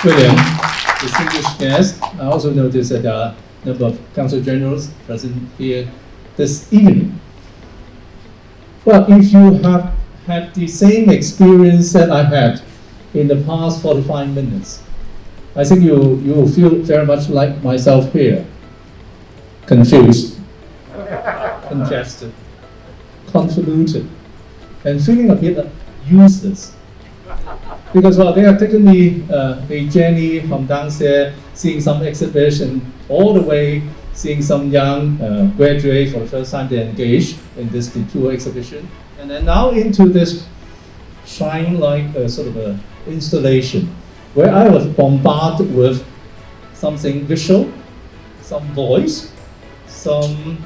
William, distinguished guests. I also noticed that there are a number of Council Generals present here this evening. Well, if you have had the same experience that I had in the past 45 minutes, I think you will feel very much like myself here. Confused, congested, convoluted, and feeling a bit useless. Because well, they have taken me a journey from downstairs, seeing some exhibition, all the way seeing some young graduates for the first time they engaged in this deTour exhibition, and then now into this shrine-like sort of a installation, where I was bombarded with something visual, some voice, some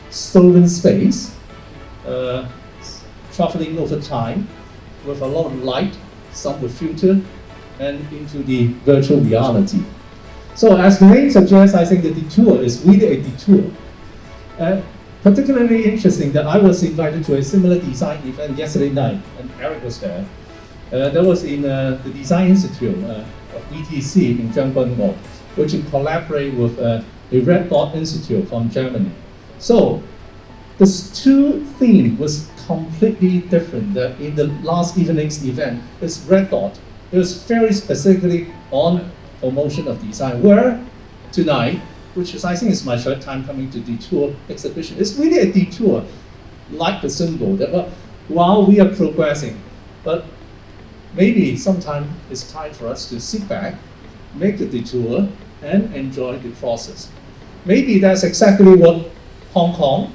stolen space, traveling over time, with a lot of light, some with filter, and into the virtual reality. So as the name suggests, I think the deTour is really a detour. Particularly interesting that I was invited to a similar design event yesterday night, and Eric was there. That was in the Design Institute of BTC in Zhangguan, which collaborate with a Red Dot Institute from Germany. So this two theme was completely different. In the last evening's event, it's Red Dot. It was very specifically on promotion of design. Where tonight, which is I think is my third time coming to deTour exhibition, it's really a detour, like the symbol that while we are progressing, but maybe sometime it's time for us to sit back, make the detour, and enjoy the process. Maybe that's exactly what Hong Kong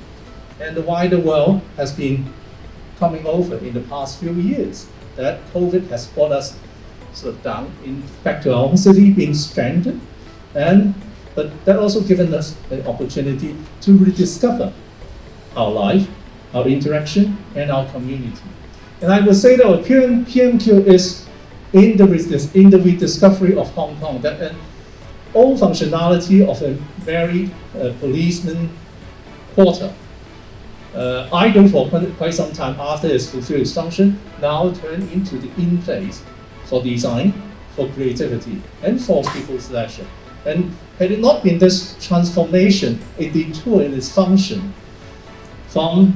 and the wider world has been coming over in the past few years. That COVID has brought us sort of down back to our own city, being stranded, but that also given us an opportunity to rediscover our life, our interaction, and our community. And I would say that PMQ is in the rediscovery of Hong Kong, that an old functionality of a very policeman quarter, idle for quite some time after it's fulfilled its function, now turned into the in-place for design, for creativity, and for people's leisure. And had it not been this transformation, a detour in its function, from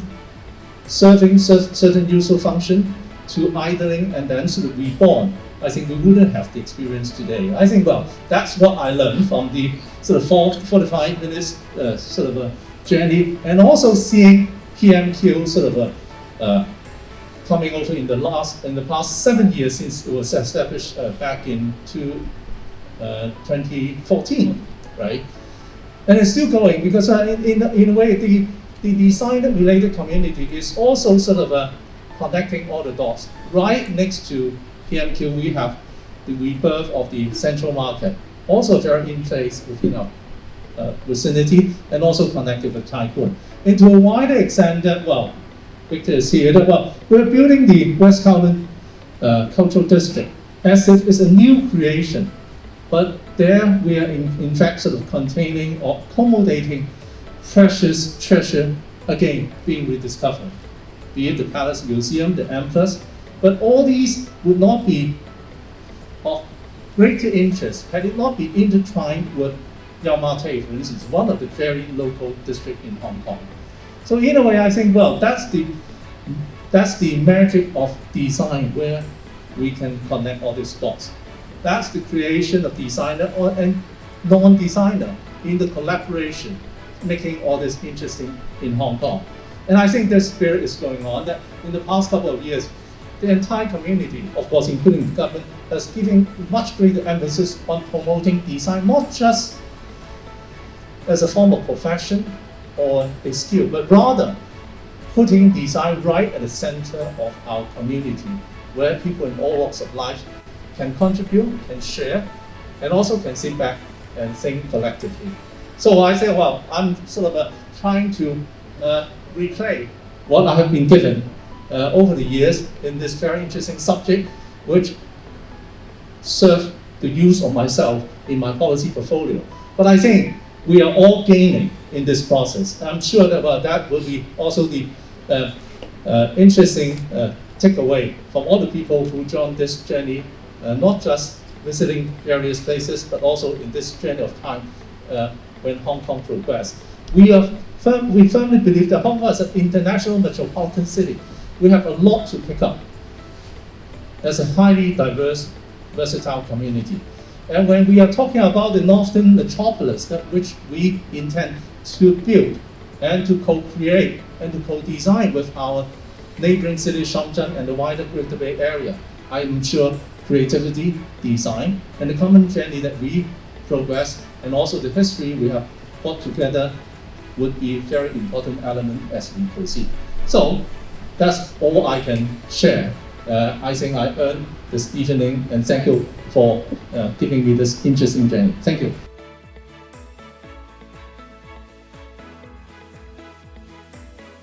serving certain useful function to idling and then sort of reborn, I think we wouldn't have the experience today. I think, well, that's what I learned from the sort of 45 minutes sort of a journey, and also seeing PMQ sort of coming over in the past 7 years since it was established back in 2014, right? And it's still going because in a way the design-related community is also sort of connecting all the dots. Right next to PMQ, we have the rebirth of the Central Market, also very in place within our vicinity, and also connected with Tai Kwun. And to a wider extent that, well, Victor is here, that, well, we're building the West Kowloon Cultural District as if it's a new creation. But there we are in fact sort of containing or accommodating precious treasure, again, being rediscovered. Be it the Palace Museum, the M+, but all these would not be of greater interest had it not been intertwined with Yau Ma Tei, for instance, one of the very local districts in Hong Kong. So in a way, I think, well, that's the magic of design, where we can connect all these dots. That's the creation of designer and non-designer in the collaboration, making all this interesting in Hong Kong. And I think this spirit is going on, that in the past couple of years, the entire community, of course, including the government, has given much greater emphasis on promoting design, not just as a form of profession or a skill, but rather putting design right at the center of our community, where people in all walks of life can contribute, can share, and also can sit back and think collectively. So I say, well, I'm sort of trying to replay what I have been given over the years in this very interesting subject, which served the use of myself in my policy portfolio. But I think we are all gaining in this process. I'm sure that that will be also the interesting takeaway from all the people who joined this journey, not just visiting various places, but also in this journey of time when Hong Kong progressed. We firmly believe that Hong Kong is an international metropolitan city. We have a lot to pick up as a highly diverse, versatile community. And when we are talking about the northern metropolis which we intend to build and to co-create and to co-design with our neighboring cities, Shenzhen and the wider Greater Bay Area, I am sure creativity, design, and the common journey that we progress, and also the history we have brought together would be a very important element as we proceed. So that's all I can share. I think I earned this evening, and thank you for giving me this interesting journey. Thank you.